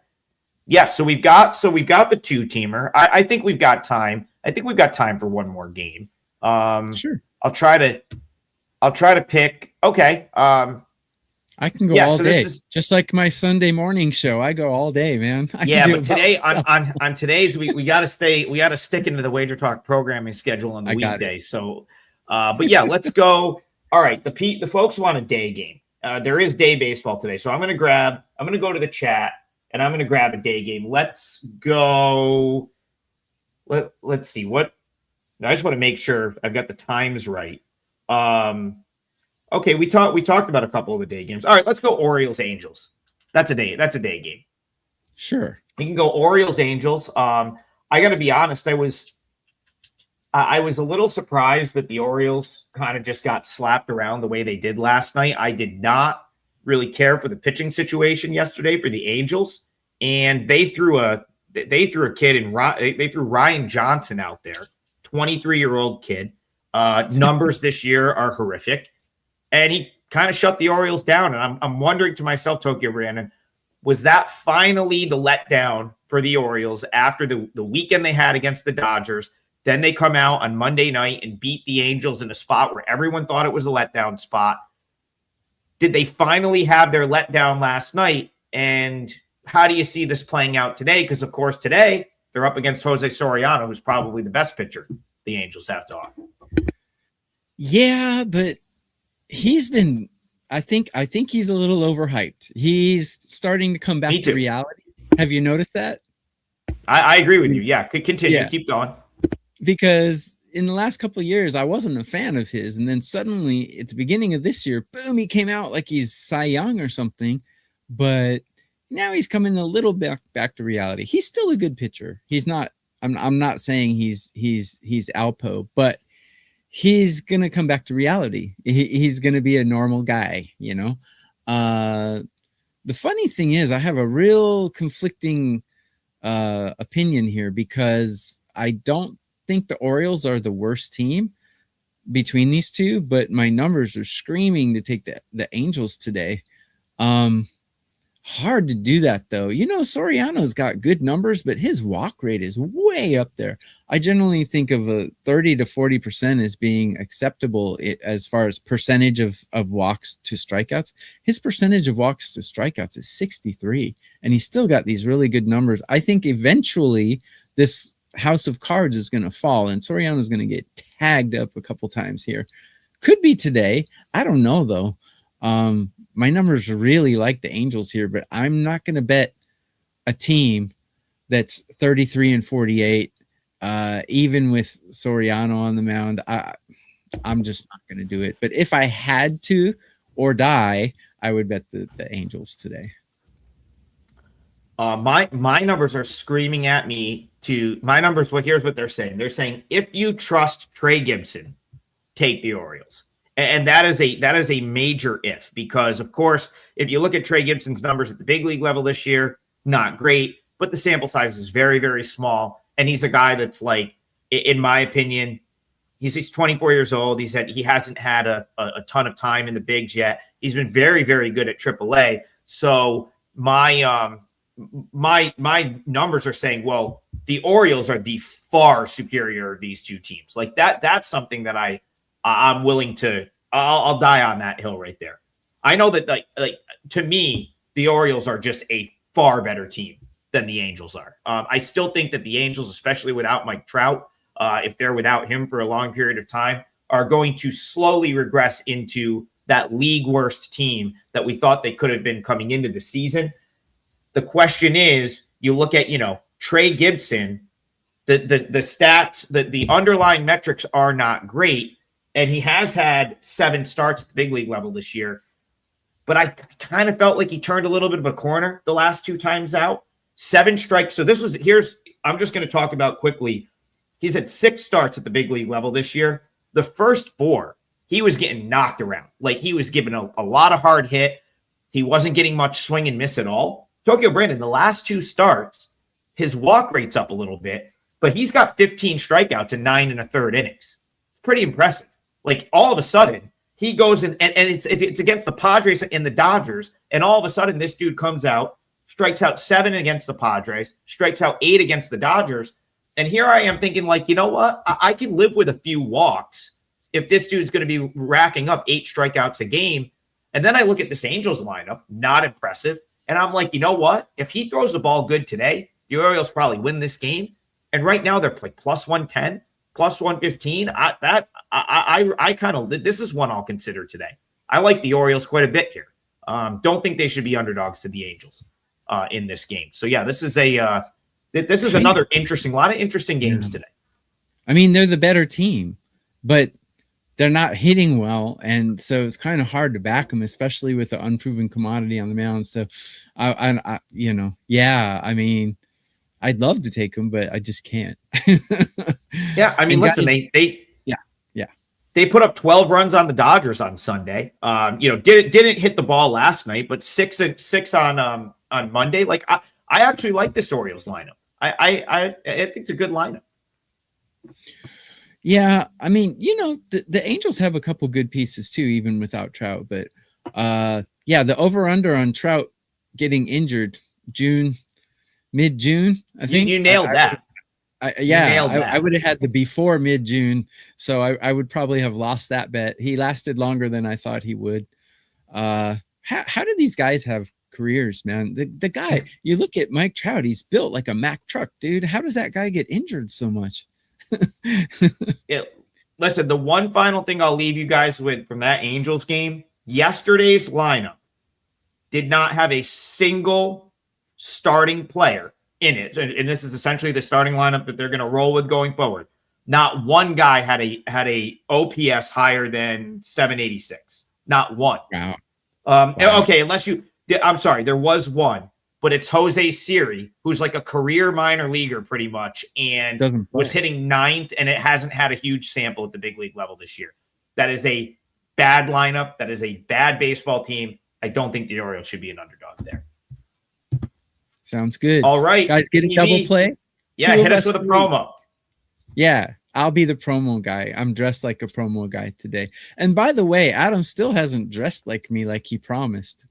so we've got the 2-teamer. I think we've got time. I think we've got time for one more game. Sure. I'll try to pick. Okay. I can go all day, just like my Sunday morning show. I go all day, man. But today on today's we got to stick into the WagerTalk programming schedule on the weekday. So, but yeah, let's go. All right, the folks want a day game. There is day baseball today, so I'm gonna go to the chat and I'm gonna grab a day game. Let's go. Let's see what. I just want to make sure I've got the times right. Okay, we talked about a couple of the day games. All right, let's go Orioles Angels. That's a day game. Sure. You can go Orioles Angels. I got to be honest, I was a little surprised that the Orioles kind of just got slapped around the way they did last night. I did not really care for the pitching situation yesterday for the Angels, and they threw a kid in they threw Ryan Johnson out there, 23-year-old kid. Numbers this year are horrific, and he kind of shut the Orioles down. And I'm wondering to myself, Tokyo Brandon, was that finally the letdown for the Orioles after the weekend they had against the Dodgers? Then they come out on Monday night and beat the Angels in a spot where everyone thought it was a letdown spot. Did they finally have their letdown last night? And how do you see this playing out today? Because, of course, today they're up against Jose Soriano, who's probably the best pitcher the Angels have to offer. Yeah, but he's been I think he's a little overhyped. He's starting to come back to reality. Have you noticed that? I agree with you. Yeah, could continue. Yeah. Keep going. Because in the last couple of years, I wasn't a fan of his. And then suddenly at the beginning of this year, boom, he came out like he's Cy Young or something. But now he's coming a little back to reality. He's still a good pitcher. He's not, I'm not saying he's Alpo, but he's going to come back to reality. He's going to be a normal guy, you know? The funny thing is I have a real conflicting opinion here because I don't think the Orioles are the worst team between these two, but my numbers are screaming to take the Angels today. Hard to do that though. You know, Soriano's got good numbers, but his walk rate is way up there. I generally think of a 30 to 40% as being acceptable as far as percentage of walks to strikeouts. His percentage of walks to strikeouts is 63, and he's still got these really good numbers. I think eventually this house of cards is going to fall, and Soriano's going to get tagged up a couple times here. Could be today. I don't know though. My numbers really like the Angels here, but I'm not going to bet a team that's 33 and 48, even with Soriano on the mound. I'm just not going to do it. But if I had to or die, I would bet the Angels today. My numbers are screaming at me to my numbers. Well, here's what they're saying. They're saying if you trust Trey Gibson, take the Orioles. And that is a major if, because of course, if you look at Trey Gibson's numbers at the big league level this year, not great, but the sample size is very, very small. And he's a guy that's like, in my opinion, he's 24 years old. He hasn't had a ton of time in the bigs yet. He's been very, very good at AAA. So my numbers are saying, well, the Orioles are the far superior of these two teams. Like that's something that I'm willing to, I'll die on that hill right there. I know that like to me, the Orioles are just a far better team than the Angels are. I still think that the Angels, especially without Mike Trout, if they're without him for a long period of time, are going to slowly regress into that league worst team that we thought they could have been coming into the season. The question is, you look at, Trey Gibson, the stats, the underlying metrics are not great. And he has had 7 starts at the big league level this year. But I kind of felt like he turned a little bit of a corner the last 2 times out. 7 strikes. So I'm just going to talk about quickly. He's had 6 starts at the big league level this year. The first 4, he was getting knocked around. Like he was given a lot of hard hit. He wasn't getting much swing and miss at all. Tokyo Brandon, the last 2 starts, his walk rate's up a little bit, but he's got 15 strikeouts in 9 1/3 innings. It's pretty impressive. Like all of a sudden he goes in and it's against the Padres and the Dodgers. And all of a sudden this dude comes out, strikes out 7 against the Padres, strikes out 8 against the Dodgers. And here I am thinking like, you know what? I can live with a few walks if this dude's going to be racking up 8 strikeouts a game. And then I look at this Angels lineup, not impressive. And I'm like, you know what? If he throws the ball good today, the Orioles probably win this game. And right now they're like plus 110, plus 115. I kind of, this is one I'll consider today. I like the Orioles quite a bit here. Don't think they should be underdogs to the Angels in this game. So yeah, this is another interesting, a lot of interesting games today. I mean, they're the better team, but they're not hitting well, and so it's kind of hard to back them, especially with the unproven commodity on the mound. So, I I mean, I'd love to take them, but I just can't. Yeah, I mean, listen, guys, they put up 12 runs on the Dodgers on Sunday. Didn't hit the ball last night, but six on Monday. Like I actually like this Orioles lineup. I think it's a good lineup. Yeah, I mean, the Angels have a couple good pieces too, even without Trout. But the over/under on Trout getting injured mid-June, I think you nailed that. I would have had the before mid-June, so I would probably have lost that bet. He lasted longer than I thought he would. How do these guys have careers, man? The guy, you look at Mike Trout, he's built like a Mack truck, dude. How does that guy get injured so much? Listen, the one final thing I'll leave you guys with from that Angels game, yesterday's lineup did not have a single starting player in it. And this is essentially the starting lineup that they're going to roll with going forward. Not one guy had a OPS higher than 786. Not one. Wow. Okay, I'm sorry, there was one, but it's Jose Siri, who's like a career minor leaguer pretty much, and was hitting 9th, and it hasn't had a huge sample at the big league level this year. That is a bad lineup. That is a bad baseball team. I don't think the Orioles should be an underdog there. Sounds good. All right. Guys, get a double play? Yeah, hit us with a promo. Yeah, I'll be the promo guy. I'm dressed like a promo guy today. And by the way, Adam still hasn't dressed like me like he promised.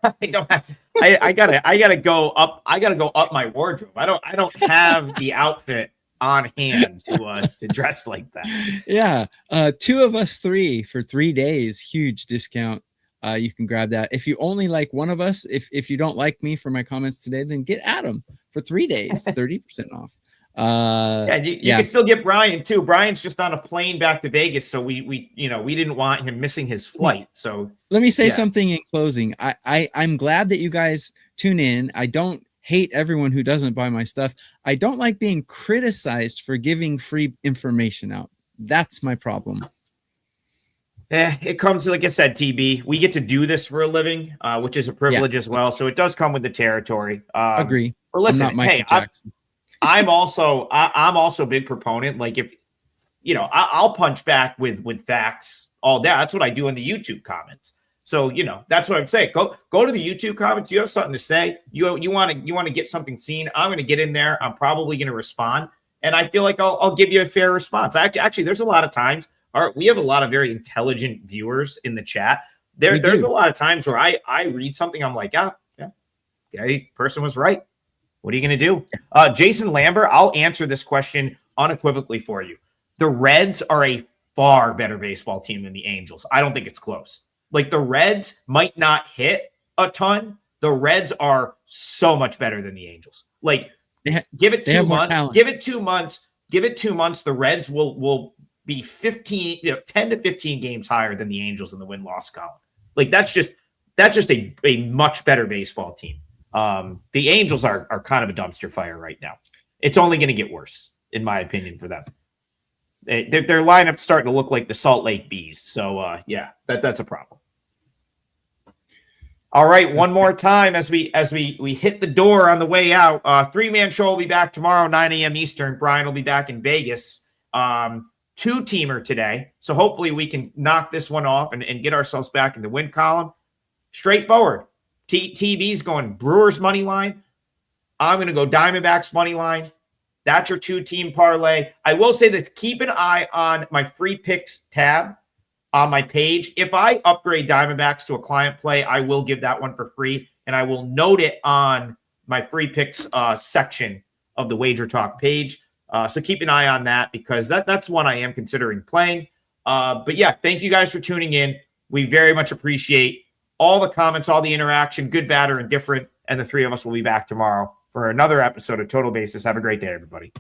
I gotta go up. I gotta go up my wardrobe. I don't have the outfit on hand to dress like that. Yeah. 2 of us 3 for 3 days. Huge discount. You can grab that. If you only like one of us, if you don't like me for my comments today, then get Adam for 3 days, 30% off. You can still get Bryan too. Bryan's just on a plane back to Vegas, so we didn't want him missing his flight. So let me say something in closing. I'm glad that you guys tune in. I don't hate everyone who doesn't buy my stuff. I don't like being criticized for giving free information out. That's my problem. It comes, like I said, TB. We get to do this for a living, which is a privilege as well. So it does come with the territory. Agree. But listen, I'm not Michael Jackson. I'm also a big proponent. Like if I'll punch back with facts all day. That's what I do in the YouTube comments. So that's what I'm saying. Go to the YouTube comments. You have something to say. You want to get something seen. I'm going to get in there. I'm probably going to respond, and I feel like I'll give you a fair response. Actually, there's a lot of times. We have a lot of very intelligent viewers in the chat. There's a lot of times where I read something. I'm like, okay, person was right. What are you going to do? Jason Lambert, I'll answer this question unequivocally for you. The Reds are a far better baseball team than the Angels. I don't think it's close. Like the Reds might not hit a ton. The Reds are so much better than the Angels. Like give it 2 months. Give it 2 months. Give it 2 months. The Reds will be 10 to 15 games higher than the Angels in the win-loss column. Like that's just a much better baseball team. The Angels are kind of a dumpster fire right now. It's only going to get worse, in my opinion, for them. Their lineup's starting to look like the Salt Lake Bees. So that's a problem. All right, one more time as we hit the door on the way out. 3-man show will be back tomorrow, 9 a.m. Eastern. Bryan will be back in Vegas. 2-teamer today. So hopefully we can knock this one off and get ourselves back in the win column. Straightforward. TB's going Brewers money line. I'm going to go Diamondbacks money line. That's your 2-team parlay. I will say this. Keep an eye on my free picks tab on my page. If I upgrade Diamondbacks to a client play, I will give that one for free. And I will note it on my free picks section of the WagerTalk page. So keep an eye on that because that's one I am considering playing. But yeah, thank you guys for tuning in. We very much appreciate all the comments, all the interaction, good, bad, or indifferent. And the 3 of us will be back tomorrow for another episode of Total Basis. Have a great day, everybody.